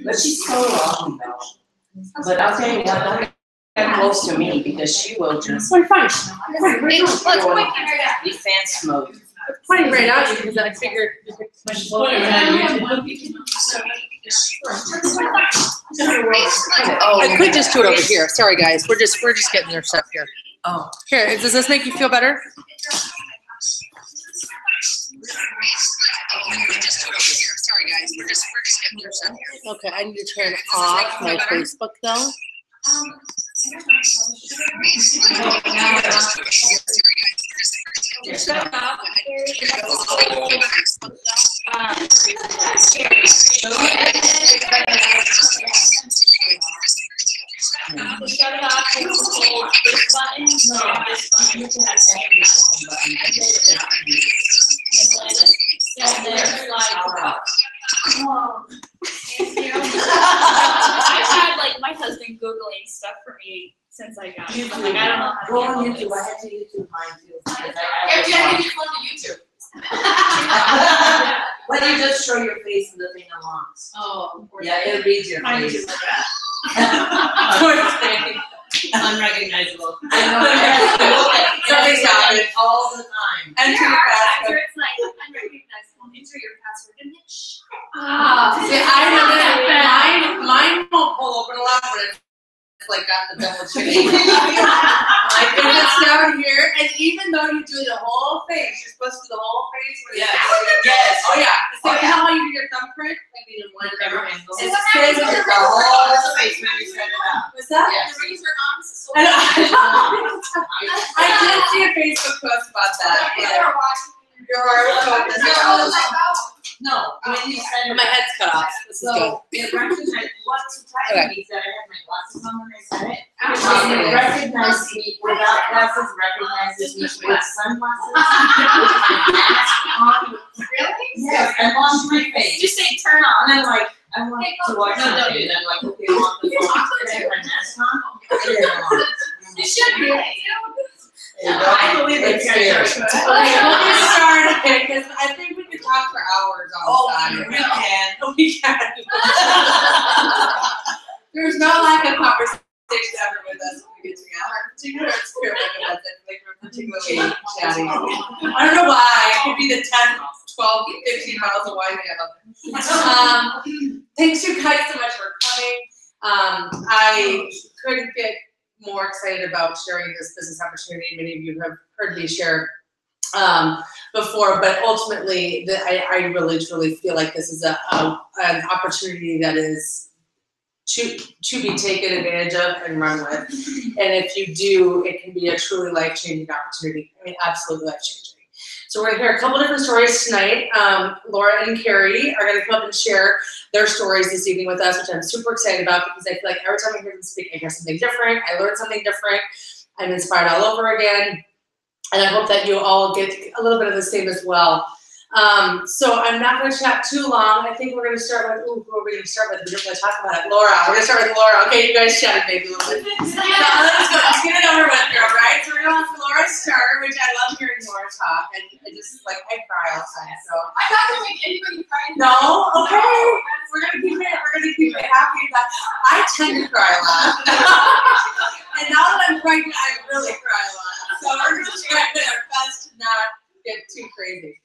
But she's so lovely though. But I'll tell you what, don't get close to me because she will just. We're fine. Defense mode. Pointing right at you because I figured you could push forward. I could just do it over here. Sorry guys, we're just getting their stuff here. Oh. Here, does this make you feel better? Sorry guys, we're just getting their stuff here. Okay, I need to turn off my Facebook though. Shut it off and hold this button, this button has every button. And then slide up. I've had like my husband Googling stuff for me since I got it. I'm like, I don't know how to Go on handle YouTube. this. I had to YouTube mine too. Yeah, you gotta get your phone to YouTube. When you just show your face and the thing unlocks. Oh. Yeah, it reads your Mine face. is like that. Unrecognizable. I know. Something's happening all the time. Enter There your are password. times where it's like unrecognizable. Enter your password and then shut Ah, see, I know that mine won't pull open a lot, but it's like got the double chin. Like if it's down here, and even though you do the whole face, you're supposed to do the whole face. Yes. Yes. Oh yeah. So you know how you do your thumbprint? Like in one Never camera. handle. It's the same with the whole face when you set it up. What's that? Yes. The rings are on, so I did see a Facebook post about that. they're watching. Your arm. No, when you said My head's cut off. This is good. So it recognized what surprised me is that I had my glasses on when I said it. Okay. It recognized me without glasses, recognizes me with sunglasses, with my mask on. Really? Yes, and on my face. Just say turn on. And I'm like, I want to watch No, don't something. do And I'm like, okay, I want the phone. I have my mask on. I didn't want it. You should be like, I believe it's scary. Okay, we'll get started because I think we could talk for hours on this. we can. We can. There's no lack of conversation ever with us when we get together. Particularly in spirit with us, like we're particularly chatty. I don't know why. It could be the 10, 12, 15 miles away we have. Thanks you guys so much for coming. I couldn't get more excited about sharing this business opportunity. Many of you have heard me share before, but ultimately, I really truly feel like this is an opportunity that is to be taken advantage of and run with. And if you do, it can be a truly life-changing opportunity. I mean, absolutely life-changing. So we're gonna hear a couple different stories tonight. Laura and Carrie are gonna come up and share their stories this evening with us, which I'm super excited about because I feel like every time I hear them speak, I hear something different, I learn something different, I'm inspired all over again, and I hope that you all get a little bit of the same as well. So I'm not gonna chat too long. I think we're gonna start with, who are we gonna start with? We're just gonna talk about it. Laura, we're gonna start with Laura. Okay, you guys chatted maybe a little bit. So let's go, let's get it over with, girl, right? So we're gonna let Laura start, which I love hearing Laura talk, and I just, like, I cry all the time, so. I'm not gonna make anybody cry. No? Okay. We're gonna keep it happy. I tend to cry a lot. And now that I'm pregnant, I really cry a lot. So we're just trying our best to not get too crazy.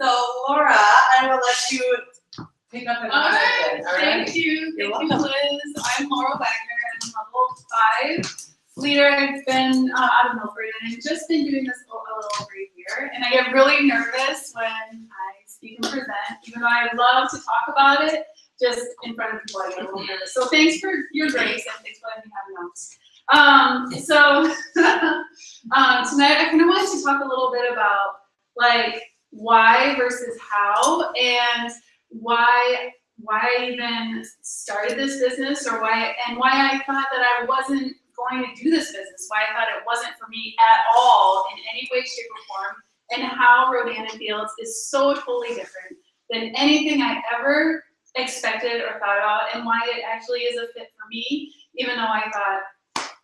So Laura, I will let you pick up and All right, all right? thank you. You're Thank you, welcome. Liz. I'm Laura Wagner. I'm level 5 leader. I've been out of Milford and I've just been doing this a little over a year. And I get really nervous when I speak and present, even though I love to talk about it, just in front of people I get a little nervous. So thanks for your grace and thanks for letting me have notes. Tonight I kind of wanted to talk a little bit about like why versus how, and why I even started this business, or why I thought that I wasn't going to do this business, why I thought it wasn't for me at all in any way, shape, or form, and how Rodan and Fields is so totally different than anything I ever expected or thought about, and why it actually is a fit for me, even though I thought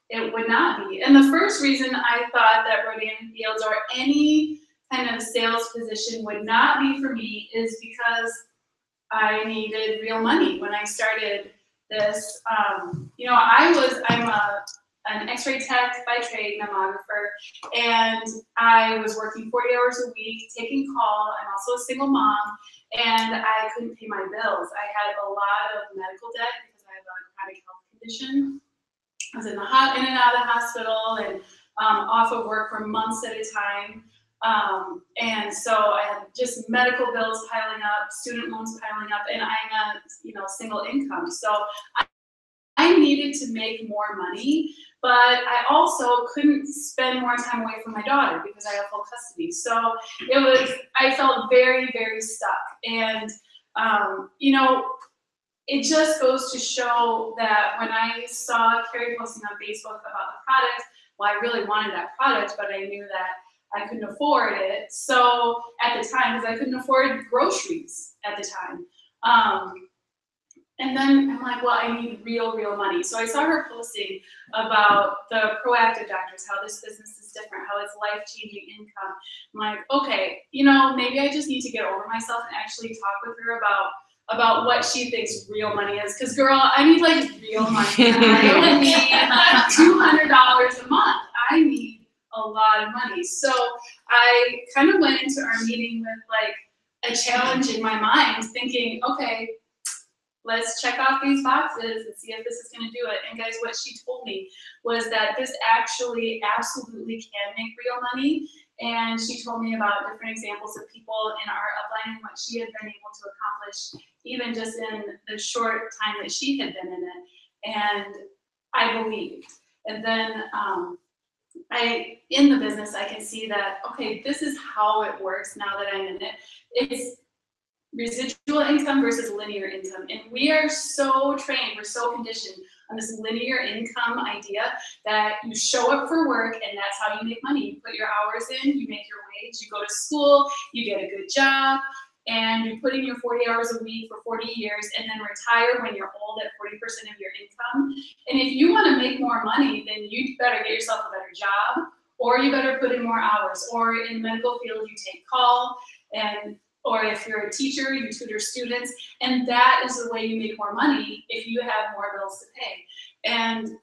it would not be. And the first reason I thought that Rodan and Fields or any kind of sales position would not be for me is because I needed real money when I started this. I'm an X-ray tech by trade, mammographer, and I was working 40 hours a week, taking call. I'm also a single mom, and I couldn't pay my bills. I had a lot of medical debt because I have a chronic health condition. I was in and out of the hospital and off of work for months at a time. And so I had just medical bills piling up, student loans piling up, and I'm a single income. So I needed to make more money, but I also couldn't spend more time away from my daughter because I have full custody. So I felt very, very stuck. And, it just goes to show that when I saw Carrie posting on Facebook about the product, well, I really wanted that product, but I knew that I couldn't afford it. So at the time, because I couldn't afford groceries at the time. And then I'm like, well, I need real money. So I saw her posting about the proactive doctors, how this business is different, how it's life-changing income. I'm like, okay, maybe I just need to get over myself and actually talk with her about what she thinks real money is. Because, girl, I need, real money. I don't need $200 a month. I need a lot of money. So I kind of went into our meeting with, a challenge in my mind, thinking, okay, let's check off these boxes and see if this is going to do it. And guys, what she told me was that this actually absolutely can make real money. And she told me about different examples of people in our upline and what she had been able to accomplish, even just in the short time that she had been in it. And I believed. And then in the business, I can see that, okay, this is how it works now that I'm in it. It's residual income versus linear income. And we are so trained, we're so conditioned on this linear income idea that you show up for work and that's how you make money. You put your hours in, you make your wage, you go to school, you get a good job, and you put in your 40 hours a week for 40 years and then retire when you're old at 40% of your income. And if you want to make more money, then you better get yourself a better job, or you better put in more hours, or in the medical field, you take call, or if you're a teacher, you tutor students, and that is the way you make more money if you have more bills to pay. And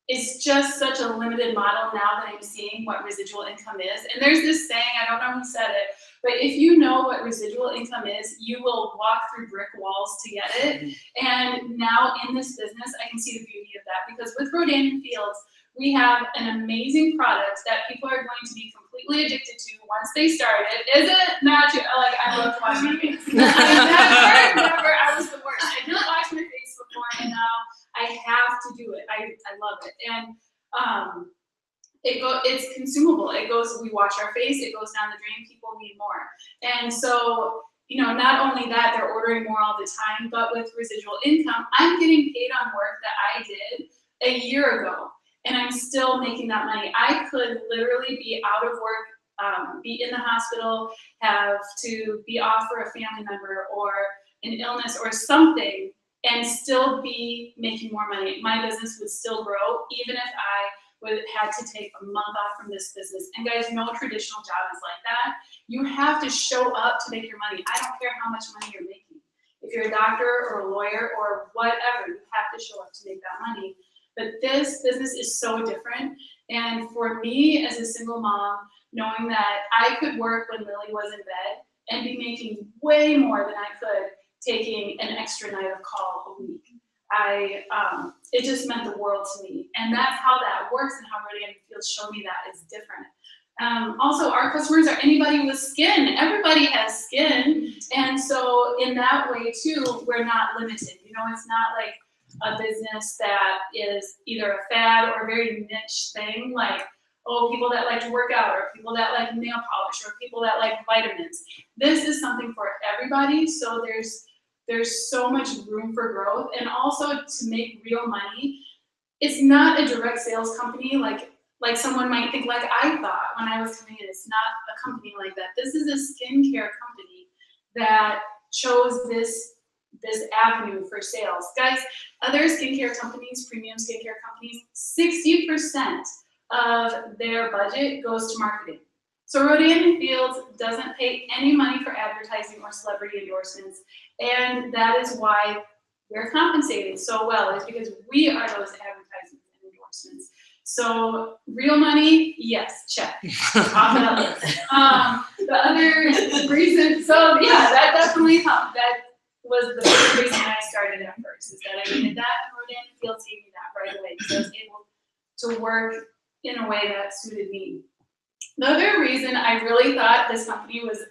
it's just such a limited model now that I'm seeing what residual income is. And there's this saying, I don't know who said it, but if you know what residual income is, you will walk through brick walls to get it. And now in this business, I can see the beauty of that, because with Rodan Fields, we have an amazing product that people are going to be completely addicted to once they start it. Is it not true? I love to wash my face. I was the worst. I didn't wash my face before, and now I have to do it. I love it. And it's consumable. We wash our face, it goes down the drain, people need more. And so, not only that, they're ordering more all the time, but with residual income, I'm getting paid on work that I did a year ago. And I'm still making that money. I could literally be out of work, be in the hospital, have to be off for a family member or an illness or something, and still be making more money. My business would still grow, even if I would had to take a month off from this business. And guys, no traditional job is like that. You have to show up to make your money. I don't care how much money you're making. If you're a doctor or a lawyer or whatever, you have to show up to make that money. But this business is so different. And for me as a single mom, knowing that I could work when Lily was in bed and be making way more than I could taking an extra night of call a week, it just meant the world to me. And that's how that works, and how Rodan Fields showed me that is different. Also, our customers are anybody with skin. Everybody has skin. And so in that way too, we're not limited. It's not like a business that is either a fad or a very niche thing, like, people that like to work out, or people that like nail polish, or people that like vitamins. This is something for everybody, so there's so much room for growth. And also to make real money, it's not a direct sales company like someone might think, like I thought when I was coming in. It's not a company like that. This is a skincare company that chose this avenue for sales. Guys, other skincare companies, premium skincare companies, 60% of their budget goes to marketing. So Rodan and Fields doesn't pay any money for advertising or celebrity endorsements, and that is why we're compensated so well, is because we are those advertisements and endorsements. So real money, yes, check. Off that list. The other reason, so yeah, that definitely helped. That was the big reason I started at first, is that I needed that, and Rodan and Fields gave me that right away, because I was able to work in a way that suited me. The other reason I really thought this company was,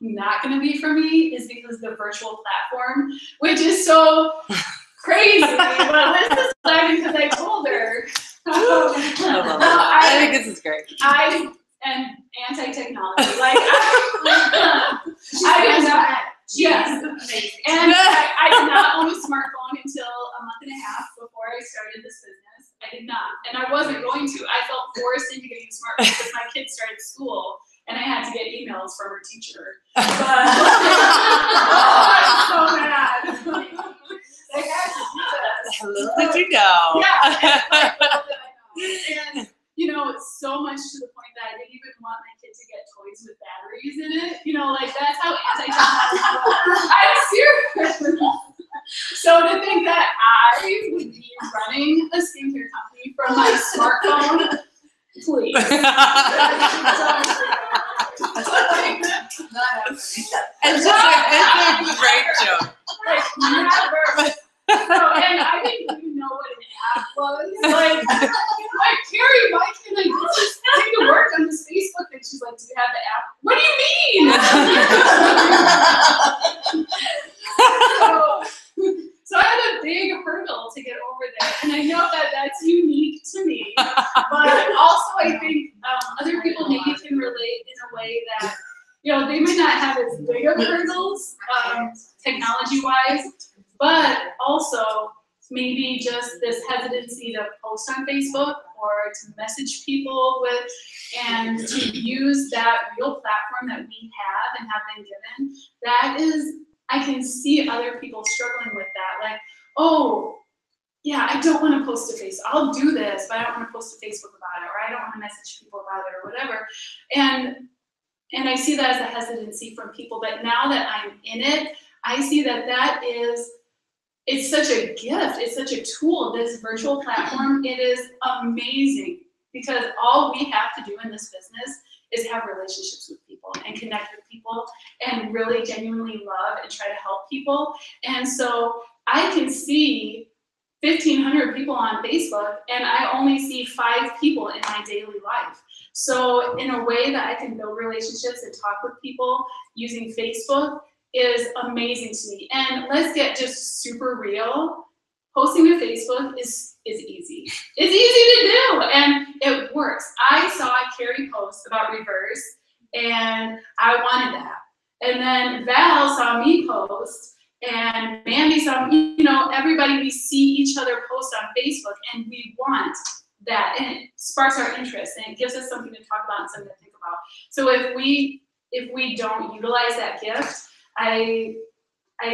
not gonna be for me, is because the virtual platform, which is so crazy, but this is funny because I told her. I think this is great. I am anti-technology. Like, I did not. Yes. And I did not own a smartphone until a month and a half before I started this business. I did not. And I wasn't going to. I felt forced into getting a smartphone because my kids started school and I had to get emails from her teacher. But I'm so mad. Like, I had to do this. Little did you know. Yeah. And, so much to the point that I didn't even want my kid to get toys with batteries in it. Like, that's how anti-technology I'm serious. So to think that I would be running a skincare company from my smartphone, please. It's a great joke. Like, never. And I didn't even know what an app was. Like, Carrie, why can't I just take to work on this Facebook? And she's like, do you have the app? What do you mean? So I had a big hurdle to get over there. And I know that that's unique to me. But also I think other people maybe can relate in a way that, they might not have as big of hurdles, technology-wise, but also maybe just this hesitancy to post on Facebook or to message people with, and to use that real platform that we have and have been given. That is, I can see other people struggling with that. Like, I don't want to post to Facebook. I'll do this, but I don't want to post to Facebook about it, or I don't want to message people about it, or whatever. And I see that as a hesitancy from people. But now that I'm in it, I see that it's such a gift. It's such a tool, this virtual platform. It is amazing, because all we have to do in this business is have relationships with people and connect with people and really genuinely love and try to help people. And so I can see 1,500 people on Facebook, and I only see 5 people in my daily life. So in a way that I can build relationships and talk with people using Facebook is amazing to me. And let's get just super real. Posting to Facebook is easy. It's easy to do, and it works. I saw Carrie post about Reverse, and I wanted that. And then Val saw me post, and Mandy saw me. Everybody, we see each other post on Facebook, and we want that, and it sparks our interest, and it gives us something to talk about and something to think about. So if we don't utilize that gift, I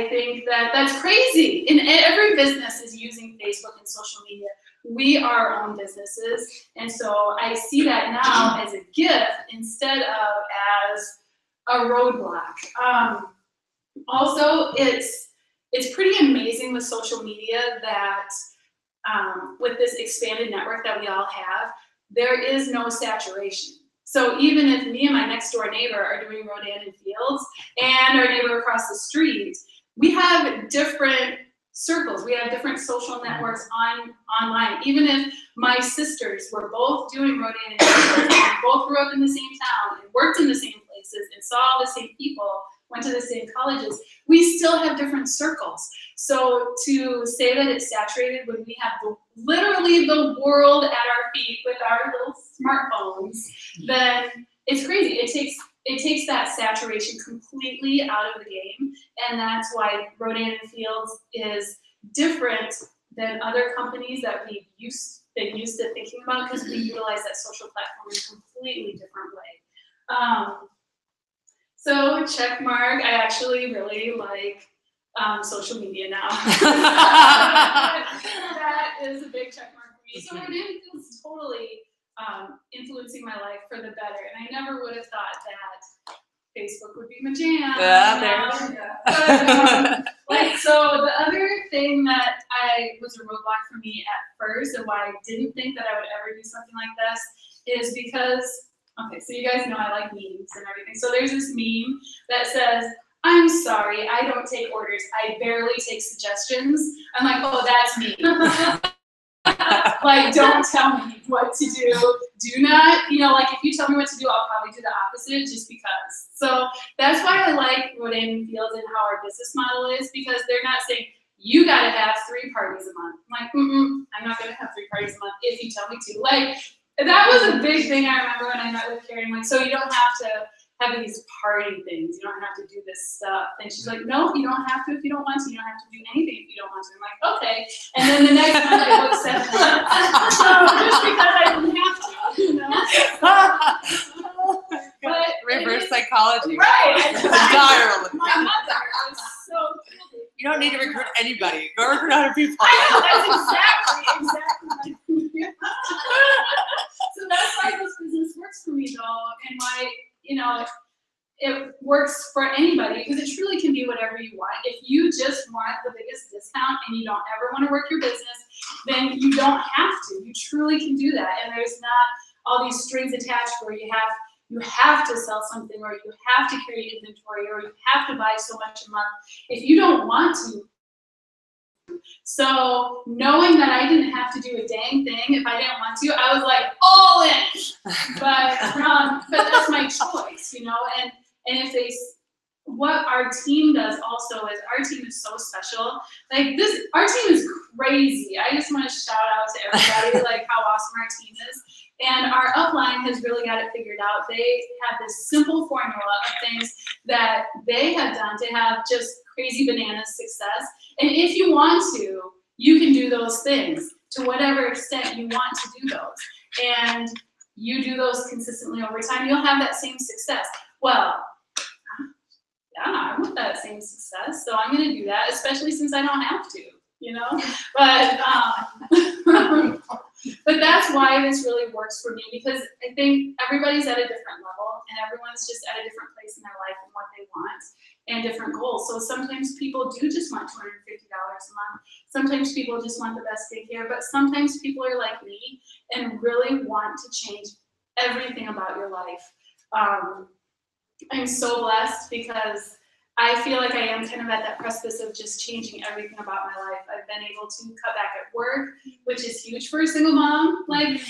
think that that's crazy. And every business is using Facebook and social media. We are our own businesses. And so I see that now as a gift instead of as a roadblock. Also, it's pretty amazing with social media that with this expanded network that we all have, there is no saturation. So even if me and my next door neighbor are doing Rodan and Fields, and our neighbor across the street, we have different circles. We have different social networks online. Even if my sisters were both doing Rodan and Fields, and we both grew up in the same town and worked in the same places and saw all the same people, went to the same colleges, we still have different circles. So to say that it's saturated when we have literally the world at our feet with our little smartphones, then it's crazy. It takes that saturation completely out of the game, and that's why Rodan and Fields is different than other companies that we've been used to thinking about, because we utilize that social platform in a completely different way. So check mark, I actually really like social media now. That is a big check mark for me. So Rodan feels totally influencing my life for the better. And I never would have thought that Facebook would be my jam. Yeah, Like, so the other thing that was a roadblock for me at first, and why I didn't think that I would ever do something like this, is because, okay, so you guys know I like memes and everything. So there's this meme that says, "I'm sorry, I don't take orders. I barely take suggestions." I'm like, oh, that's me. Like, don't tell me what to do. Do not, like if you tell me what to do, I'll probably do the opposite just because. So that's why I like Rodan Fields and how our business model is, because they're not saying, you gotta have 3 parties a month. I'm like, I'm not gonna have 3 parties a month if you tell me to. Like, that was a big thing I remember when I met with Carrie. I'm like, so you don't have to have these party things. You don't have to do this stuff. And she's like, no, you don't have to if you don't want to. You don't have to do anything if you don't want to. I'm like, okay. And then the next month I booked 7 months. So just because I didn't have to, But reverse psychology. Right. Entirely. My mother was so good. You don't need to recruit anybody. Go recruit other people. I know, that's exactly. So that's why this business works for me though, and why, it works for anybody, because it truly can be whatever you want. If you just want the biggest discount and you don't ever want to work your business, then you don't have to. You truly can do that. And there's not all these strings attached where you have to sell something, or you have to carry inventory, or you have to buy so much a month if you don't want to. So knowing that I didn't have to do a dang thing if I didn't want to, I was like all in. But that's my choice, and if what our team does also is, our team is so special. Like our team is crazy. I just want to shout out to everybody like how awesome our team is. And our upline has really got it figured out. They have this simple formula of things that they have done to have just crazy bananas success. And if you want to, you can do those things to whatever extent you want to do those. And you do those consistently over time, you'll have that same success. Well, yeah, I want that same success, so I'm going to do that, especially since I don't have to, But that's why this really works for me, because I think everybody's at a different level, and everyone's just at a different place in their life and what they want, and different goals. So sometimes people do just want $250 a month. Sometimes people just want the best daycare, but sometimes people are like me and really want to change everything about your life. I'm so blessed because I feel like I am kind of at that precipice of just changing everything about my life. I've been able to cut back at work, which is huge for a single mom,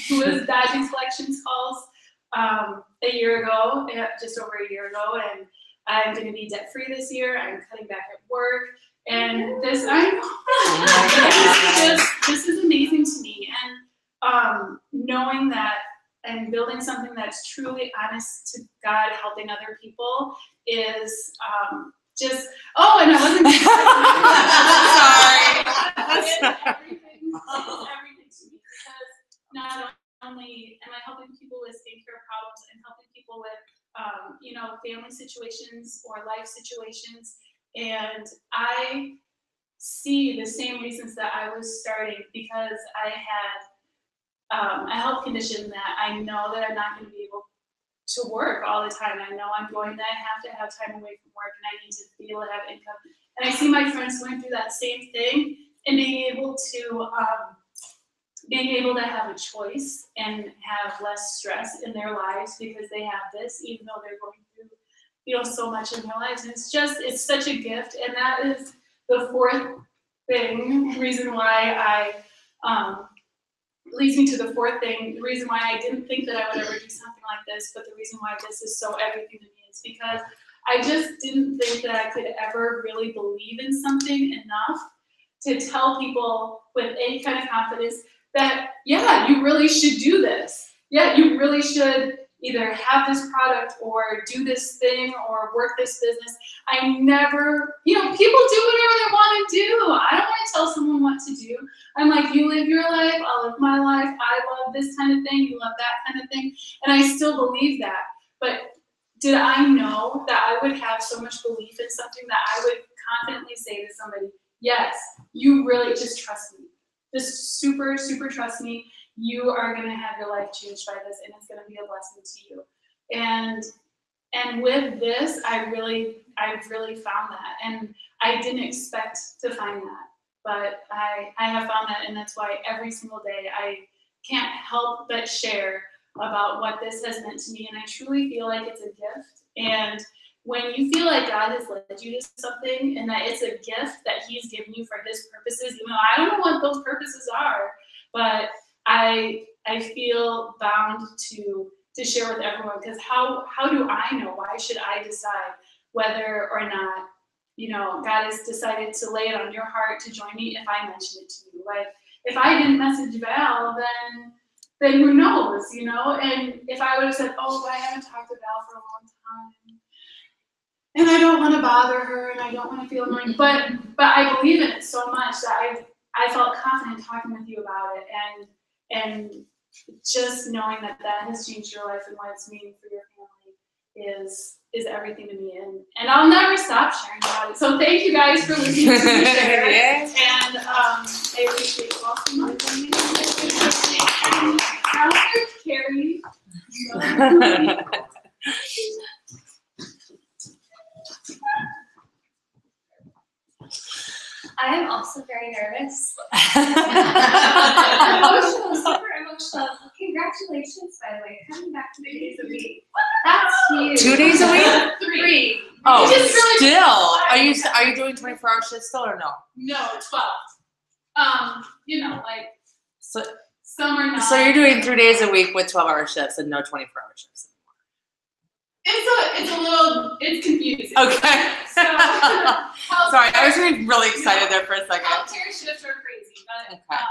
who was dodging collections calls a year ago, just over a year ago, and I'm going to be debt free this year. I'm cutting back at work, and this is amazing to me. And knowing that I'm building something that's truly honest to God, helping other people, is just, and I wasn't Sorry. everything to me, because not only am I helping people with skincare problems and helping people with family situations or life situations, and I see the same reasons that I was starting, because I had a health condition that I know that I'm not going to be able to work all the time. I know I'm going to have time away from work, and I need to be able to have income. And I see my friends going through that same thing, and being able to have a choice and have less stress in their lives because they have this, even though they're going through, so much in their lives. And it's such a gift. And that is the fourth reason why leads me to the fourth thing, the reason why I didn't think that I would ever do something like this, but the reason why this is so everything to me is because I just didn't think that I could ever really believe in something enough to tell people with any kind of confidence that, yeah, you really should do this. Yeah, you really should either have this product or do this thing or work this business. I never, people do whatever they want to do. I don't want to tell someone what to do. I'm like, you live your life, I'll live my life. I love this kind of thing, you love that kind of thing. And I still believe that. But did I know that I would have so much belief in something that I would confidently say to somebody, yes, you really just trust me. Just super, super trust me. you are gonna have your life changed by this, and it's gonna be a blessing to you. And with this, I've really found that, and I didn't expect to find that, but I have found that, and that's why every single day I can't help but share about what this has meant to me, and I truly feel like it's a gift. And when you feel like God has led you to something and that it's a gift that He's given you for His purposes, even though I don't know what those purposes are, but I feel bound to share with everyone, because how do I know? Why should I decide whether or not, you know, God has decided to lay it on your heart to join me if I mention it to you? Like, if I didn't message Val, then who knows, you know? And if I would have said, oh, I haven't talked to Val for a long time, and I don't want to bother her, and I don't want to feel annoying, but I believe in it so much that I felt confident talking with you about it, and just knowing that has changed your life and what it's meaning for your family is everything to me, and I'll never stop sharing about it. So thank you guys for listening to me share. Yeah. And I appreciate you all so much. Now there's Carrie. I am also very nervous. Emotional. Super emotional. Congratulations, by the way, coming back 3 days a week. That's huge. 2 days a week? 3. Oh, Just really still. Are you doing 24-hour shifts still or no? No, 12. You know, like So some are not. so you're doing 3 days a week with 12-hour shifts and no 24-hour shifts. It's confusing. Okay. So, Sorry, I was really excited there for a second. healthcare shifts are crazy, but Okay.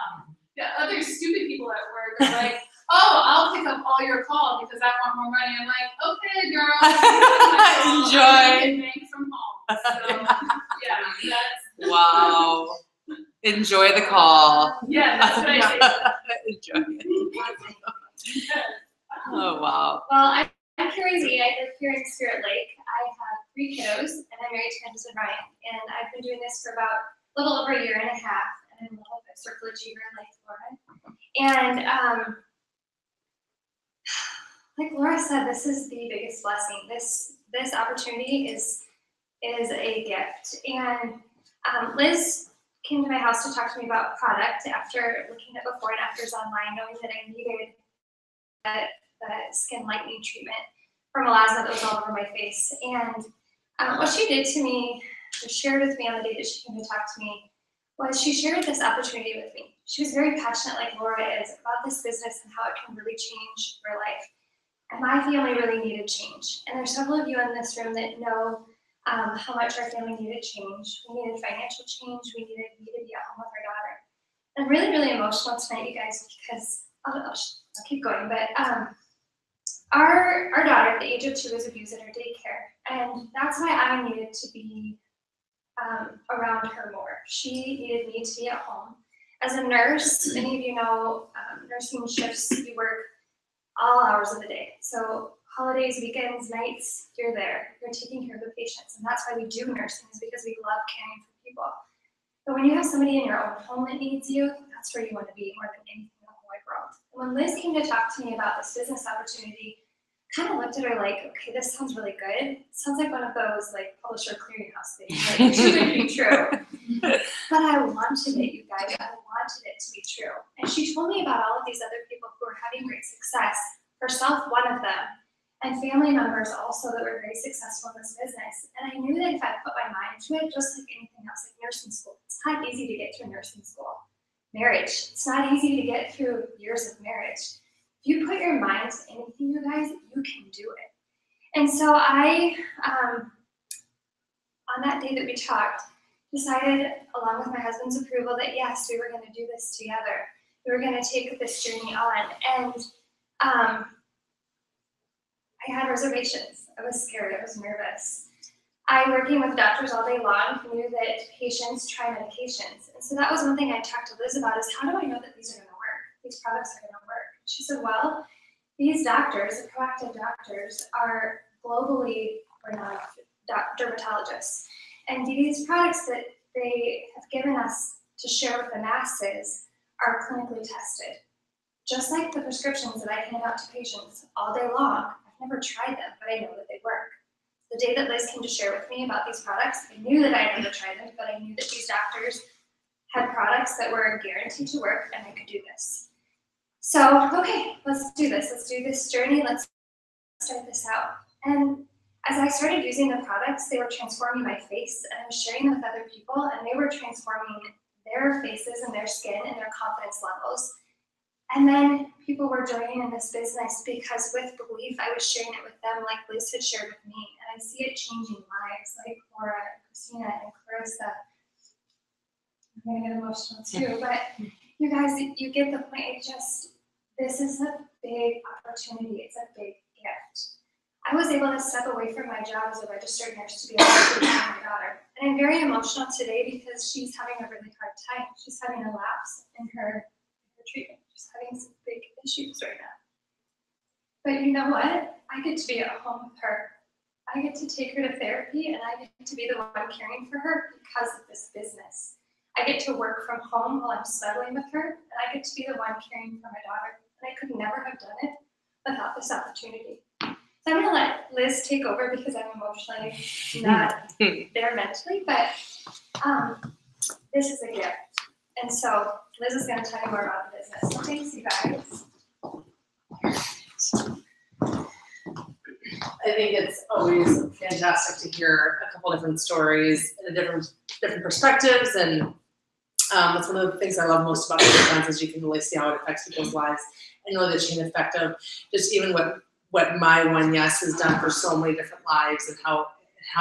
the other stupid people at work are like, oh, I'll pick up all your calls because I want more money. I'm like, okay, girl. Enjoy. I'm getting from home. So, yeah, that's. Wow. Enjoy the call. Yeah, that's what I Enjoy it. Oh, wow. Well, I'm Carrie Z. I live here in Spirit Lake. I have 3 kiddos, and I'm married to my husband Ryan. And I've been doing this for about a little over a year and a half. And I'm a circle achiever like Laura. And like Laura said, this is the biggest blessing. This opportunity is a gift. And Liz came to my house to talk to me about product after looking at before and afters online, knowing that I needed the skin lightening treatment for melasma that was all over my face. And what she did to me, or shared with me on the day that she came to talk to me, was she shared this opportunity with me. She was very passionate, like Laura is, about this business and how it can really change your life. And my family really needed change. And there's several of you in this room that know how much our family needed change. We needed financial change. We needed me to be at home with our daughter. I'm really, really emotional tonight, you guys, because I'll keep going. But our daughter at the age of 2 was abused at her daycare. And that's why I needed to be around her more. She needed me to be at home. As a nurse, many of you know nursing shifts, you work all hours of the day. So holidays, weekends, nights, you're there. You're taking care of the patients. And that's why we do nursing, is because we love caring for people. But when you have somebody in your own home that needs you, that's where you want to be more than anything in the whole wide world. And when Liz came to talk to me about this business opportunity, kind of looked at her like, okay, this sounds really good. It sounds like one of those like publisher clearinghouse things, like too good to be true. But I wanted it, you guys. I wanted it to be true. And she told me about all of these other people who were having great success. Herself, one of them, and family members also that were very successful in this business. And I knew that if I put my mind to it, just like anything else, like nursing school, it's not easy to get through nursing school. Marriage, it's not easy to get through years of marriage. If you put your mind to anything, you guys, you can do it. And so I, on that day that we talked, decided, along with my husband's approval, that yes, we were going to do this together. We were going to take this journey on. And I had reservations. I was scared. I was nervous. I, working with doctors all day long, knew that patients try medications. And so that was one thing I talked to Liz about, is how do I know that these are going to work? These products are going to work. She said, well, these doctors, the Proactiv doctors, are globally renowned dermatologists. And these products that they have given us to share with the masses are clinically tested. just like the prescriptions that I hand out to patients all day long, I've never tried them, but I know that they work. The day that Liz came to share with me about these products, I knew that I had never tried them, but I knew that these doctors had products that were guaranteed to work and I could do this. So, okay, let's do this. Let's do this journey. Let's start this out. And as I started using the products, they were transforming my face, and I was sharing them with other people, and they were transforming their faces and their skin and their confidence levels. And then people were joining in this business because with belief, I was sharing it with them like Liz had shared with me. And I see it changing lives like Laura, Christina, and Clarissa. I'm gonna get emotional too, but you guys, you get the point. This is a big opportunity. It's a big gift. I was able to step away from my job as a registered nurse to be able to take care of my daughter. And I'm very emotional today because she's having a really hard time. She's having a lapse in her treatment. She's having some big issues right now. But you know what? I get to be at home with her. I get to take her to therapy, and I get to be the one caring for her because of this business. I get to work from home while I'm snuggling with her, and I get to be the one caring for my daughter. And I could never have done it without this opportunity. So I'm gonna let Liz take over because I'm emotionally not there mentally, but this is a gift. And so Liz is gonna tell you more about the business. So thanks, you guys. I think it's always fantastic to hear a couple different stories and different perspectives, and that's one of the things I love most about the events is you can really see how it affects people's lives and really the chain effect of just even what my One Yes has done for so many different lives and how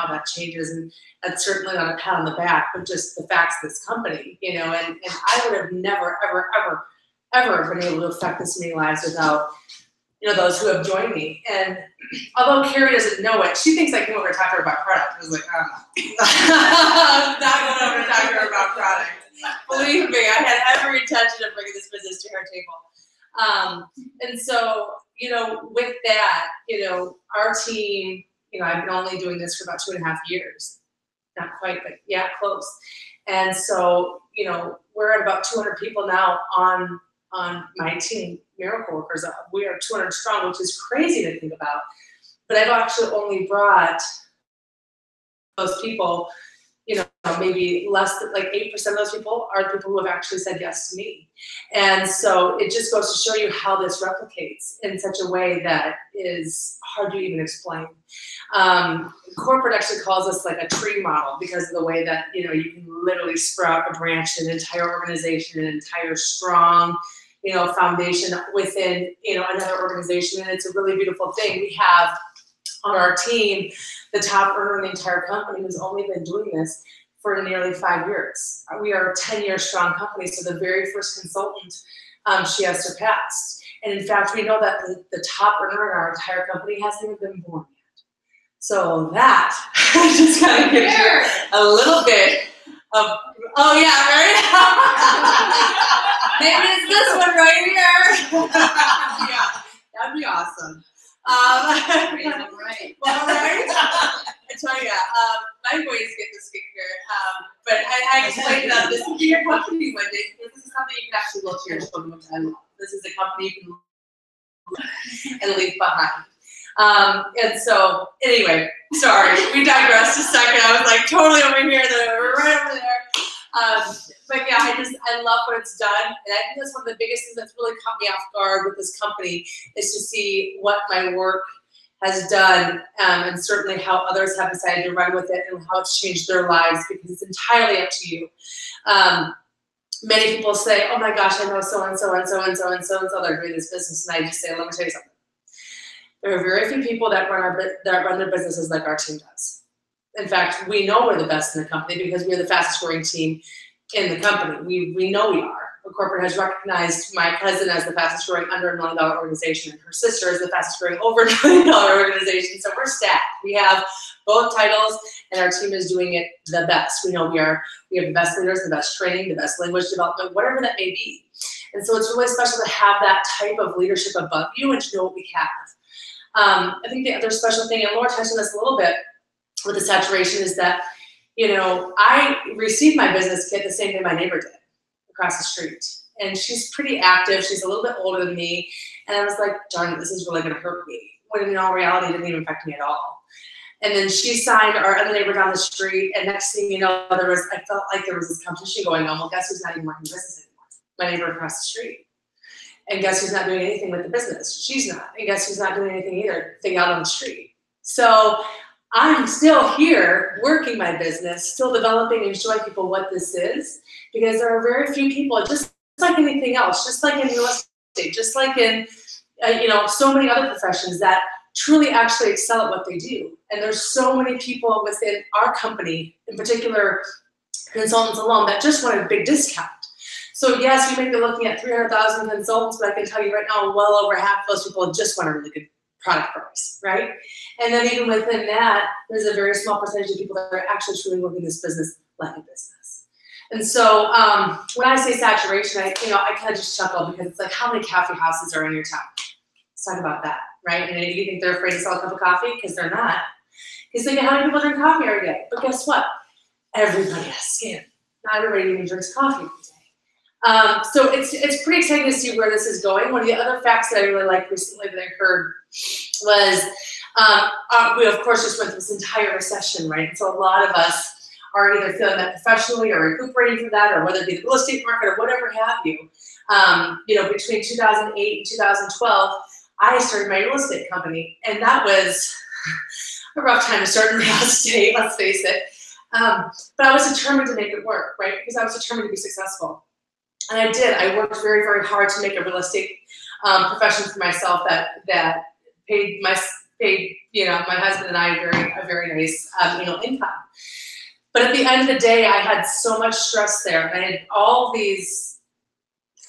that changes. And that's certainly not a pat on the back, but just the facts of this company, you know, and I would have never, ever been able to affect this many lives without, you know, those who have joined me. And although Carrie doesn't know it, she thinks I came over to talk to her about product. I was like, I'm not going over to talk to her about product. Believe me, I had every intention of bringing this business to her table. And so, you know, with that, you know, our team, you know, I've been only doing this for about 2.5 years. Not quite, but yeah, close. And so, you know, we're at about 200 people now on my team, Miracle Workers. We are 200 strong, which is crazy to think about. But I've actually only brought those people, you know, maybe less than like 8% of those people are the people who have actually said yes to me. And so it just goes to show you how this replicates in such a way that is hard to even explain. Corporate actually calls us like a tree model because of the way that, you know, you can literally sprout a branch, an entire organization, an entire strong, you know, foundation within, you know, another organization. And it's a really beautiful thing. We have on our team the top earner in the entire company who's only been doing this for nearly 5 years. We are a 10-year strong company, so the very first consultant she has surpassed. And in fact, we know that the top earner in our entire company hasn't even been born yet. So that just kind of gives you a little bit of, oh yeah, right? Maybe it's this one right here. Yeah, that'd be awesome. Right. Well, right? I tell you, my boys get the skincare, but I explained that this is your company one day. This is something you can actually look to your children, which I love. This is a company you can and leave behind. And so, anyway, sorry, we digressed a second. I was like totally over here, then we're right over there. But yeah, I love what it's done. And I think that's one of the biggest things that's really caught me off guard with this company is to see what my work has done, and certainly how others have decided to run with it and how it's changed their lives, because it's entirely up to you. Many people say, oh my gosh, I know so-and-so and so-and-so and so-and-so, they're doing this business. And I just say, let me tell you something. There are very few people that run their businesses like our team does. In fact, we know we're the best in the company because we're the fastest growing team in the company. We know we are. The corporate has recognized my cousin as the fastest growing under $1 million organization, and her sister is the fastest growing over $1 million organization. So we're stacked. We have both titles, and our team is doing it the best. We know we have the best leaders, the best training, the best language development, whatever that may be. And so it's really special to have that type of leadership above you and to know what we have. I think the other special thing, and Laura touched on this a little bit with the saturation, is that, you know, I received my business kit the same day my neighbor did across the street. and she's pretty active. She's a little bit older than me. And I was like, darn, this is really gonna hurt me. When in all reality, it didn't even affect me at all. And then she signed our other neighbor down the street, and next thing you know, I felt like there was this competition going on. Well, guess who's not even working business anymore? My neighbor across the street. And guess who's not doing anything with the business? She's not. And guess who's not doing anything either? Thing out on the street. So I'm still here working my business, still developing and showing people what this is, because there are very few people, just like anything else, just like in real estate, just like in so many other professions that truly actually excel at what they do. And there's so many people within our company, in particular consultants alone, that just want a big discount. So yes, you may be looking at 300,000 consultants, but I can tell you right now, well over half of those people just want a really good product price, right? And then even within that, there's a very small percentage of people that are actually truly working this business like a business. And so when I say saturation, I kind of just chuckle, because it's like, how many coffee houses are in your town? Let's talk about that, right? And you think they're afraid to sell a cup of coffee? Because they're not. Because think of how many people drink coffee every day. But guess what? Everybody has skin. Not everybody even drinks coffee every day. So it's pretty exciting to see where this is going. One of the other facts that I really liked recently that I heard was we of course just went through this entire recession, right? And so a lot of us are either feeling that professionally or recuperating from that, or whether it be the real estate market or whatever have you. Between 2008 and 2012, I started my real estate company, and that was a rough time to start in real estate, let's face it. But I was determined to make it work, right? Because I was determined to be successful. And I did. I worked very, very hard to make a real estate profession for myself that paid my husband and I a very nice income. But at the end of the day, I had so much stress there, and I had all these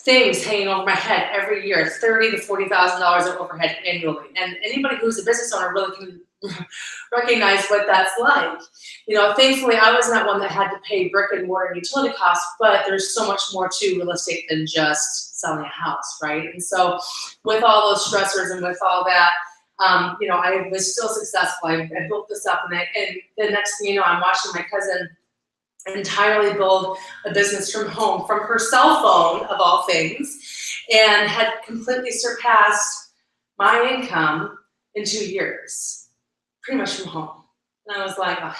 things hanging over my head every year, $30,000 to $40,000 of overhead annually. And anybody who's a business owner really can recognize what that's like. Thankfully, I was not one that had to pay brick and mortar and utility costs, but there's so much more to real estate than just selling a house, right? And so with all those stressors and with all that, I was still successful. I built this up, and the next thing you know, I'm watching my cousin entirely build a business from home, from her cell phone, of all things, and had completely surpassed my income in 2 years, pretty much from home. And I was like, oh,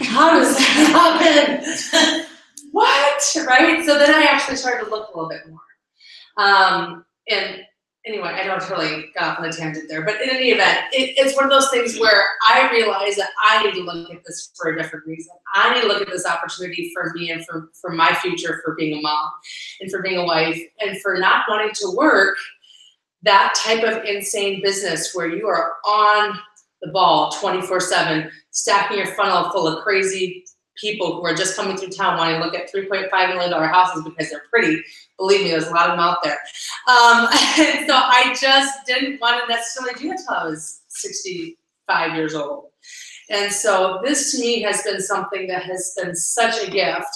how does that happen? What, right? So then I actually started to look a little bit more. And anyway, I don't really got off on a tangent there, but in any event, it's one of those things where I realize that I need to look at this for a different reason. I need to look at this opportunity for me and for my future, for being a mom and for being a wife, and for not wanting to work that type of insane business where you are on the ball 24/7, stacking your funnel full of crazy people who are just coming through town wanting to look at $3.5 million houses because they're pretty. Believe me, there's a lot of them out there. And so I just didn't want to necessarily do it until I was 65 years old. And so this to me has been something that has been such a gift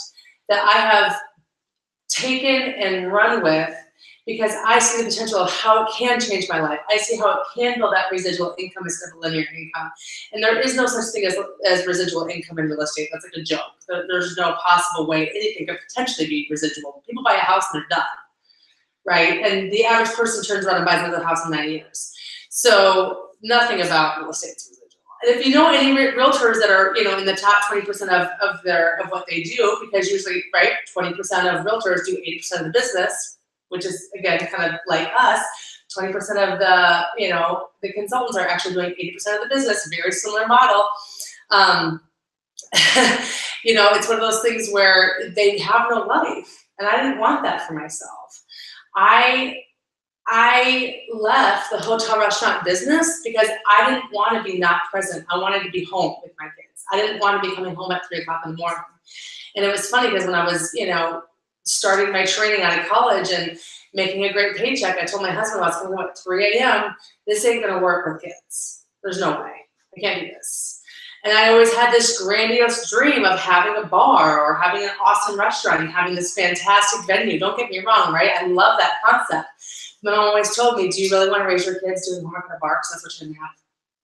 that I have taken and run with, because I see the potential of how it can change my life. I see how it can build that residual income instead of linear income. And there is no such thing as residual income in real estate. That's like a joke. There's no possible way anything could potentially be residual. People buy a house and they're done, right? And the average person turns around and buys another house in 9 years. So nothing about real estate is residual. And if you know any realtors that are, in the top 20% of what they do, because usually, right, 20% of realtors do 80% of the business, which is, again, kind of like us, 20% of the consultants are actually doing 80% of the business, very similar model. It's one of those things where they have no life, and I didn't want that for myself. I left the hotel restaurant business because I didn't want to be not present. I wanted to be home with my kids. I didn't want to be coming home at 3 o'clock in the morning. And it was funny because when I was, starting my training out of college and making a great paycheck, I told my husband I was coming home at 3 a.m. This ain't gonna work with kids. There's no way. I can't do this. And I always had this grandiose dream of having a bar or having an awesome restaurant and having this fantastic venue. Don't get me wrong, right? I love that concept. My mom always told me, do you really want to raise your kids doing homework in a bar? Because that's what you're gonna have.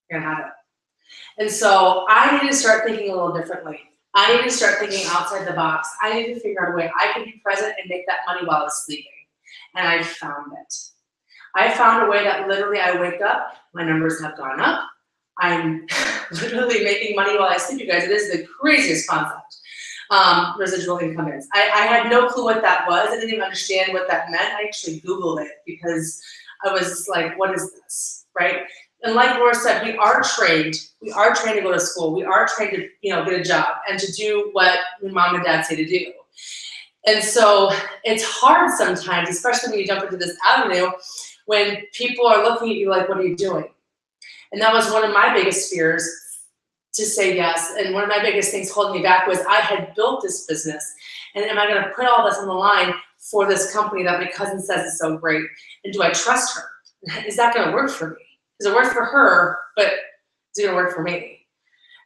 You're gonna have it. And so I need to start thinking a little differently. I need to start thinking outside the box. I need to figure out a way I can be present and make that money while I was sleeping. And I found it. I found a way that literally I wake up, my numbers have gone up. I'm literally making money while I sleep, you guys. It is the craziest concept. Residual income is. I had no clue what that was. I didn't even understand what that meant. I actually Googled it because I was like, what is this, right? And like Laura said, we are trained to go to school. We are trained to, get a job and to do what mom and dad say to do. And so it's hard sometimes, especially when you jump into this avenue, when people are looking at you like, what are you doing? And that was one of my biggest fears, to say yes. And one of my biggest things holding me back was I had built this business. And am I going to put all this on the line for this company that my cousin says is so great? And do I trust her? Is that going to work for me? Does it work for her, but is it going to work for me?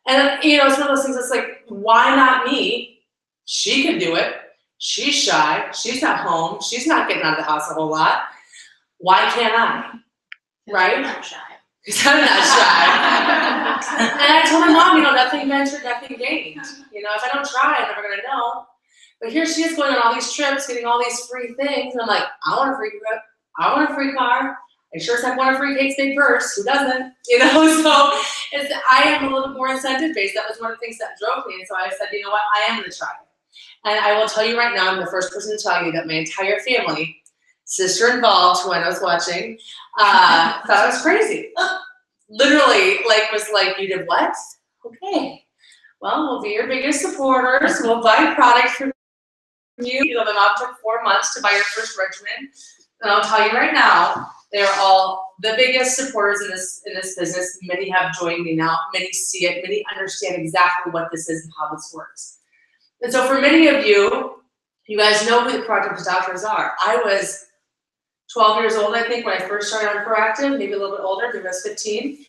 And, it's one of those things that's like, why not me? She can do it. She's shy. She's not home. She's not getting out of the house a whole lot. Why can't I? Right? You're not shy. Because I'm not shy. And I told my mom, nothing ventured, nothing gained. If I don't try, I'm never going to know. But here she is going on all these trips, getting all these free things. And I'm like, I want a free trip. I want a free car. I sure as heck want a free Kate Spade purse. Who doesn't? So I am a little bit more incentive based. That was one of the things that drove me. And so I said, you know what? I am going to try it. And I will tell you right now, I'm the first person to tell you that my entire family, sister involved, who I know is watching, thought I was crazy. Literally, was like, you did what? Okay. Well, we'll be your biggest supporters. We'll buy product from you. The mom took 4 months to buy your first regimen. And I'll tell you right now, they're all the biggest supporters in this business. Many have joined me now. Many see it. Many understand exactly what this is and how this works. And so for many of you, you guys know who the Proactive Doctors are. I was 12 years old, I think, when I first started on Proactive, maybe a little bit older, maybe I was 15.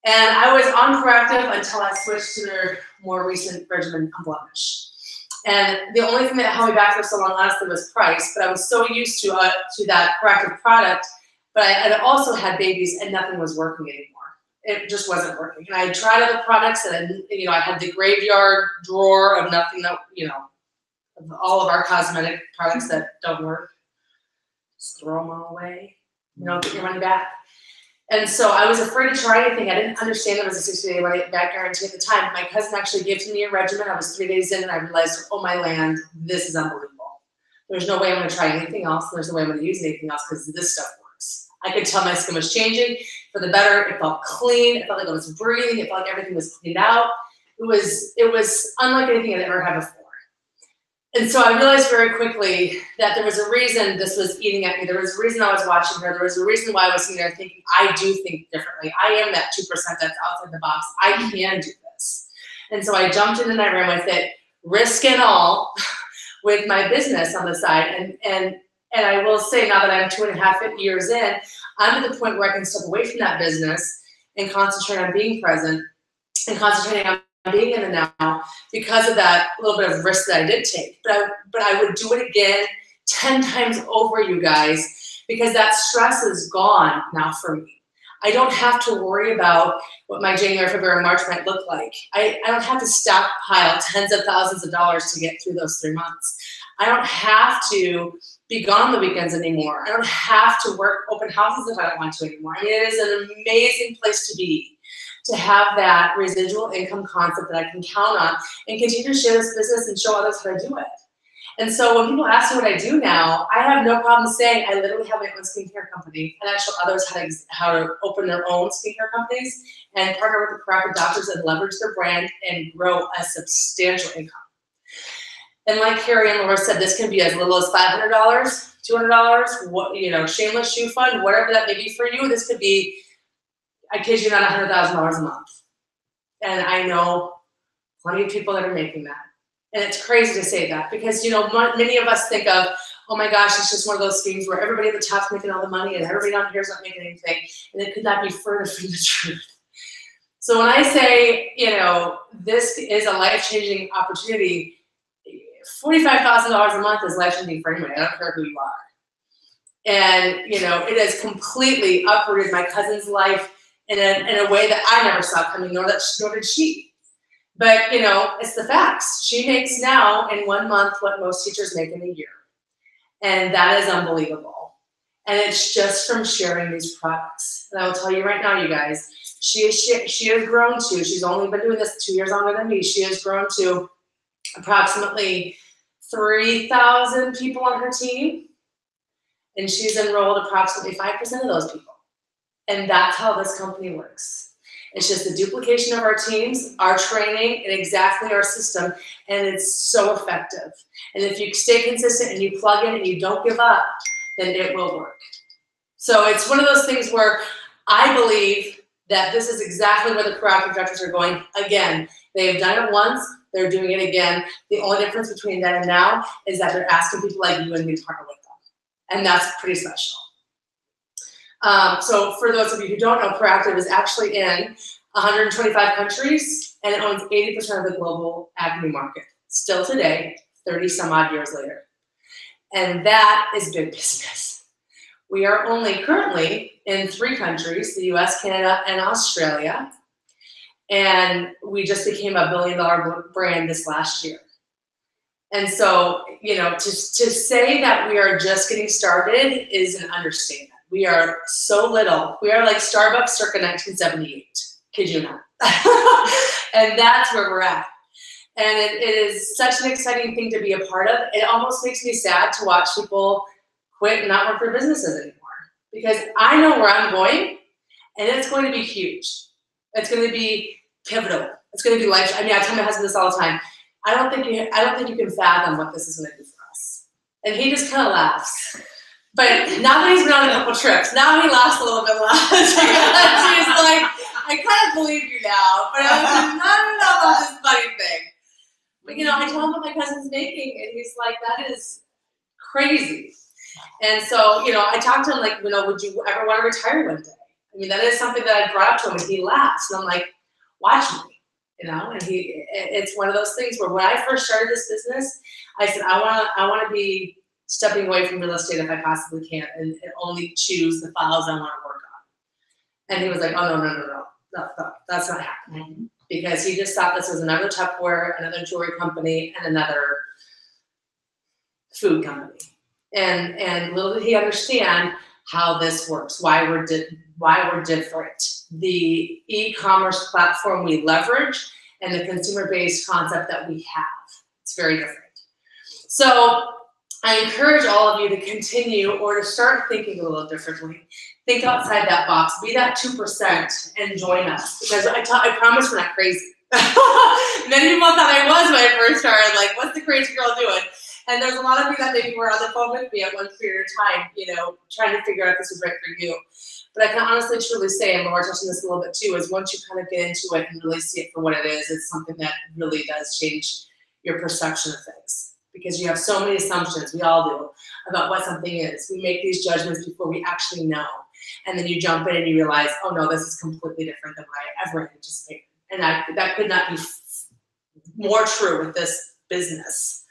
And I was on Proactive until I switched to their more recent regimen, Unblemish. And the only thing that held me back for so long, honestly, was price. But I was so used to that Proactive product. But I had also had babies, and nothing was working anymore. It just wasn't working. And I tried other products, and I had the graveyard drawer of nothing that, of all of our cosmetic products that don't work. Just throw them all away. Get your money back. And so I was afraid to try anything. I didn't understand there was a 60-day money-back guarantee at the time. My cousin actually gifted me a regimen. I was 3 days in, and I realized, oh my land, this is unbelievable. There's no way I'm going to try anything else. There's no way I'm going to use anything else because this stuff works. I could tell my skin was changing for the better. It felt clean. It felt like I was breathing. It felt like everything was cleaned out. It was unlike anything I'd ever had before. And so I realized very quickly that there was a reason this was eating at me. There was a reason I was watching her. There was a reason why I was sitting there thinking, I do think differently. I am that 2% that's outside the box. I can do this. And so I jumped in and I ran with it, risk and all, with my business on the side. And I will say now that I'm 2.5 years in, I'm at the point where I can step away from that business and concentrate on being present and concentrating on being in the now because of that little bit of risk that I did take. But I would do it again 10 times over, you guys, because that stress is gone now for me. I don't have to worry about what my January, February, March might look like. I don't have to stockpile tens of thousands of dollars to get through those 3 months. I don't have to be gone the weekends anymore. I don't have to work open houses if I don't want to anymore. I mean, it is an amazing place to be, to have that residual income concept that I can count on and continue to share this business and show others how to do it. And so when people ask me what I do now, I have no problem saying I literally have my own skincare company, and I show others how to open their own skincare companies and partner with the Proactive Doctors and leverage their brand and grow a substantial income. And like Carrie and Laura said, this can be as little as $500, $200, shameless shoe fund, whatever that may be for you. This could be, I kid you not, $100,000 a month. And I know plenty of people that are making that. And it's crazy to say that because, many of us think of, oh my gosh, it's just one of those schemes where everybody at the top's making all the money and everybody down here is not making anything. And it could not be further from the truth. So when I say, this is a life-changing opportunity, $45,000 a month is life-changing for anybody. I don't care who you are. And, it has completely uprooted my cousin's life in a way that I never saw coming, nor did she. But, you know, it's the facts. She makes now in 1 month what most teachers make in a year. And that is unbelievable. And it's just from sharing these products. And I will tell you right now, you guys, she has grown to, she's only been doing this 2 years longer than me, she has grown to approximately 3,000 people on her team. And she's enrolled approximately 5% of those people. And that's how this company works. It's just the duplication of our teams, our training, and exactly our system, and it's so effective. And if you stay consistent and you plug in and you don't give up, then it will work. So it's one of those things where I believe that this is exactly where the proactive directors are going. Again, they've done it once, they're doing it again. The only difference between then and now is that they're asking people like you and me to partner with them. And that's pretty special. So for those of you who don't know, Proactive is actually in 125 countries, and it owns 80% of the global agri market, still today, 30 some odd years later. And that is big business. We are only currently in 3 countries, the US, Canada, and Australia. And we just became a $1 billion brand this last year. And so, you know, to say that we are just getting started is an understatement. We are so little. We are like Starbucks circa 1978. Kid you not. And that's where we're at. And it is such an exciting thing to be a part of. It almost makes me sad to watch people quit and not work for businesses anymore. Because I know where I'm going, and it's going to be huge. It's going to be pivotal. It's going to be life. I mean, I tell my husband this all the time. I don't think you can fathom what this is going to do for us. And he just kind of laughs. But now that he's been on a couple trips, now he laughs a little bit less. He's like, I kind of believe you now, but I don't know about this funny thing. But you know, I told him what my cousin's making, and he's like, that is crazy. And so, you know, I talked to him like, you know, would you ever want to retire one day? I mean, that is something that I brought up to him, and he laughs, and I'm like, watch me. You know, and it's one of those things where when I first started this business, I said, I want to be stepping away from real estate if I possibly can, and only choose the files I want to work on. And he was like, oh, no, that's not happening. Because he just thought this was another Tupperware, another jewelry company, and another food company. And little did he understand how this works, why we're different. The e-commerce platform we leverage and the consumer-based concept that we have. It's very different. So I encourage all of you to continue or to start thinking a little differently. Think outside that box. Be that 2% and join us. Because I promise we're not crazy. Many people thought I was when I first started. Like, what's the crazy girl doing? And there's a lot of you that maybe were on the phone with me at one period of time, you know, trying to figure out if this was right for you. But I can honestly, truly say, and we're touching this a little bit too, is once you kind of get into it and really see it for what it is, it's something that really does change your perception of things. Because you have so many assumptions, we all do, about what something is. We make these judgments before we actually know. And then you jump in and you realize, oh no, this is completely different than what I ever anticipated. And that could not be more true with this business.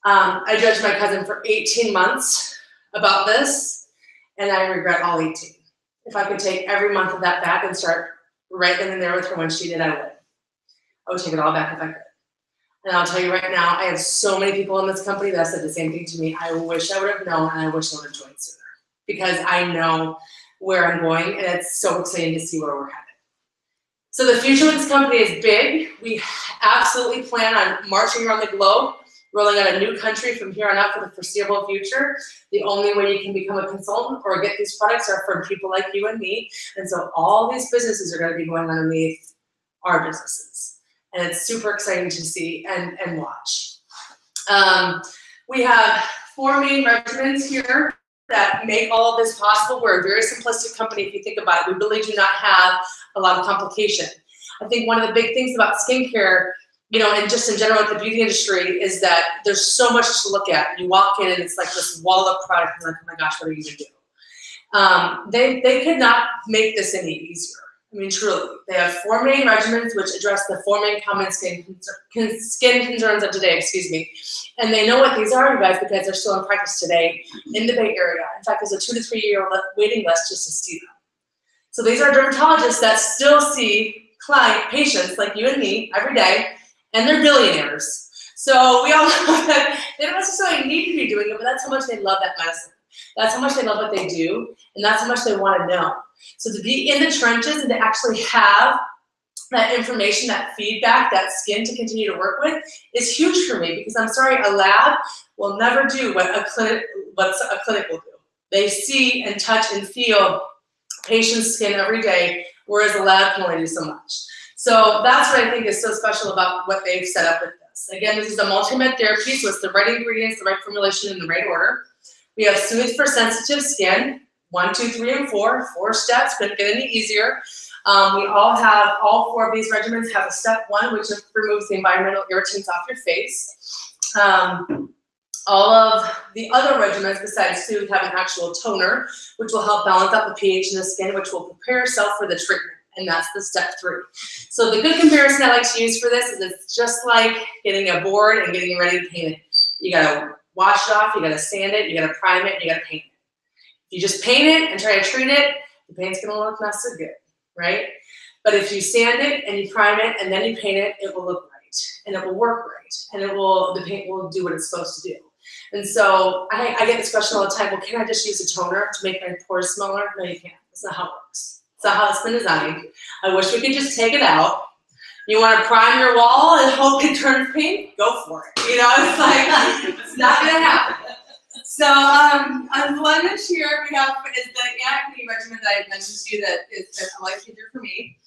I judged my cousin for 18 months about this, and I regret all 18. If I could take every month of that back and start right then and there with her when she did, I would. I would take it all back if I could. And I'll tell you right now, I have so many people in this company that said the same thing to me. I wish I would have known, and I wish I would have joined sooner. Because I know where I'm going, and it's so exciting to see where we're headed. So the future of this company is big. We absolutely plan on marching around the globe, rolling out a new country from here on out for the foreseeable future. The only way you can become a consultant or get these products are from people like you and me. And so all these businesses are going to be going underneath our businesses. And it's super exciting to see and watch. We have 4 main regimens here that make all of this possible. We're a very simplistic company if you think about it. We really do not have a lot of complication. I think one of the big things about skincare, you know, and just in general with the beauty industry, is that there's so much to look at. You walk in and it's like this wall of product, and like, oh my gosh, what are you gonna do? They could not make this any easier. I mean, truly. They have 4 main regimens which address the 4 main common skin concerns of today, And they know what these are, you guys, because they're still in practice today in the Bay Area. In fact, there's a 2 to 3 year waiting list just to see them. So these are dermatologists that still see patients like you and me every day, and they're billionaires. So we all know that they don't necessarily need to be doing it, but that's how much they love that medicine. That's how much they love what they do, and that's how much they want to know. So to be in the trenches and to actually have that information, that feedback, that skin to continue to work with is huge for me, because I'm sorry, a lab will never do what a clinic will do. They see and touch and feel patient's skin every day, whereas a lab can only do so much. So that's what I think is so special about what they've set up with this. Again, this is a multi-med therapy, so it's the right ingredients, the right formulation, in the right order. We have Soothe for sensitive skin, 1, 2, 3, and 4 steps, couldn't get any easier. We all 4 of these regimens have a step 1, which removes the environmental irritants off your face. All of the other regimens besides Soothe have an actual toner, which will help balance out the pH in the skin, which will prepare yourself for the treatment, and that's the step 3. So the good comparison I like to use for this is it's just like getting a board and getting ready to paint it. You gotta wash it off, you gotta sand it, you gotta prime it, you gotta paint it. If you just paint it and try to treat it, the paint's gonna look not so good, right? But if you sand it and you prime it and then you paint it, it will look right, and it will work right, and the paint will do what it's supposed to do. And so I get this question all the time, well, can I just use a toner to make my pores smaller? No, you can't. That's not how it works. It's not how it's been designed. I wish we could just take it out. You want to prime your wall and hope it turns pink? Go for it. You know, it's like, it's not going to happen. So on blemish here, we have is the acne regimen that I mentioned to you that is a life changer for me.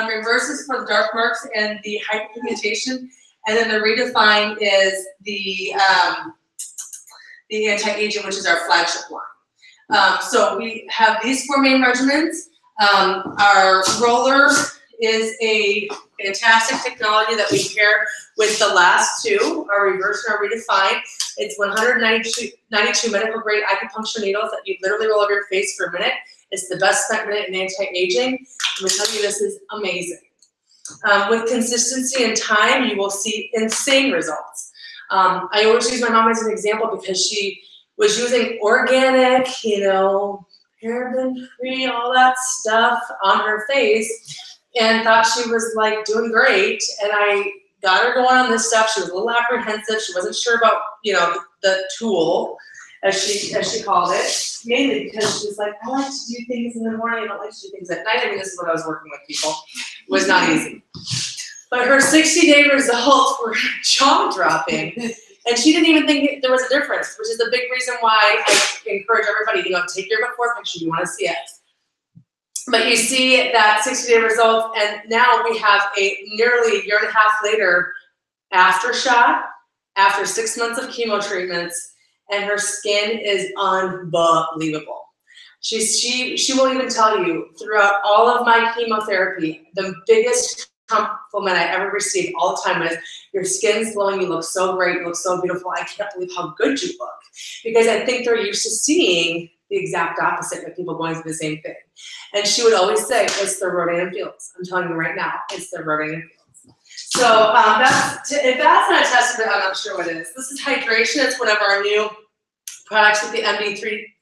Reverses for the dark marks and the hyperpigmentation. And then the Redefine is the anti-aging, which is our flagship line. So we have these 4 main regimens. Our roller is a fantastic technology that we pair with the last 2, our Reverse and our Redefine. It's 192 medical grade acupuncture needles that you literally roll over your face for a minute. It's the best spent minute in anti-aging. I'm gonna tell you, this is amazing. With consistency and time, you will see insane results. I always use my mom as an example because she was using organic, paraben-free, all that stuff on her face, and thought she was like doing great. And I got her going on this stuff. She was a little apprehensive. She wasn't sure about, the tool, as she called it, mainly because she was like, I like to do things in the morning. I don't like to do things at night. I mean, this is what I was working with people. It was not easy. But her 60-day results were jaw-dropping. And she didn't even think there was a difference, which is the big reason why I encourage everybody, take your before picture. You want to see it. But you see that 60-day result, and now we have a nearly 1.5 years later aftershock, after 6 months of chemo treatments, and her skin is unbelievable. She will even tell you, throughout all of my chemotherapy, the biggest compliment I ever received all the time is, your skin's glowing, you look so great, you look so beautiful, I can't believe how good you look. Because I think they're used to seeing the exact opposite with people going through the same thing. And she would always say, it's the Rodan Fields. I'm telling you right now, it's the Rodan Fields. So if that's not a testament, I'm not sure what it is. This is hydration. It's one of our new products with the MD3D.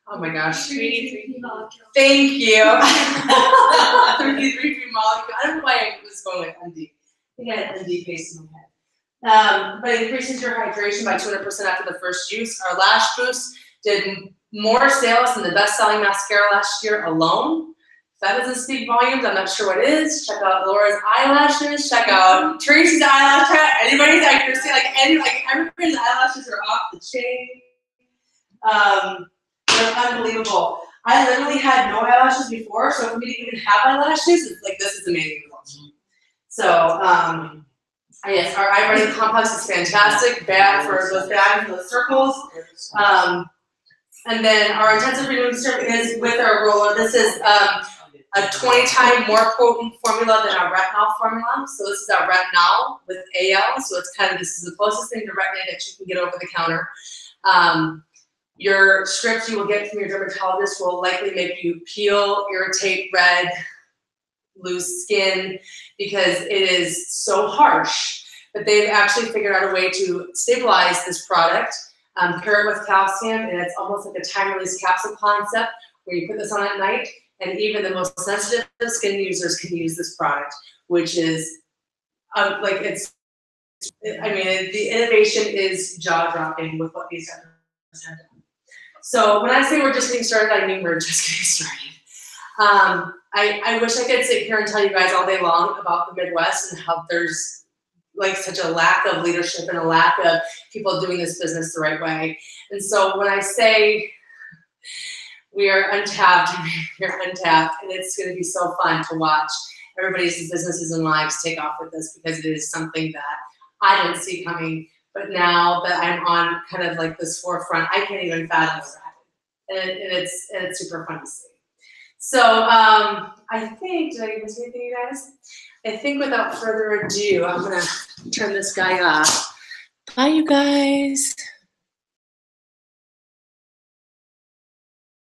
Oh my gosh. 3D molecule. Thank you. 3D molecule. I don't know why I was going with MD. I think I had MD paste in my head. But it increases your hydration by 200% after the first use. Our Lash Boost did more sales than the best-selling mascara last year alone. If that doesn't speak volumes, I'm not sure what is. Check out Laura's eyelashes. Check out Tracy's eyelash chart. Anybody's accuracy, everybody's eyelashes are off the chain. They're unbelievable. I literally had no eyelashes before, so for me to even have eyelashes, it's like, this is amazing. So, yes, our eye brightening complex is fantastic. Bad for those bags and those circles. And then our intensive renewing serum is with our roller. This is a 20-time more potent formula than our retinol formula. So this is our retinol with AL. So it's this is the closest thing to retinol that you can get over the counter. Your script you will get from your dermatologist will likely make you peel, irritate, red, lose skin, because it is so harsh. But they've actually figured out a way to stabilize this product, pair it with calcium, and it's almost like a time-release capsule concept where you put this on at night, and even the most sensitive skin users can use this product, which is like the innovation is jaw-dropping with what these guys have done. So when I say we're just getting started, I mean we're just getting started. I wish I could sit here and tell you guys all day long about the Midwest and how there's like such a lack of leadership and a lack of people doing this business the right way. And so when I say we are untapped, and it's going to be so fun to watch everybody's businesses and lives take off with this, because it is something that I didn't see coming. But now that I'm on kind of like this forefront, I can't even fathom what's happening. And it's super fun to see. So I think, did I miss anything, you guys? I think without further ado, I'm gonna turn this guy off. Bye, you guys.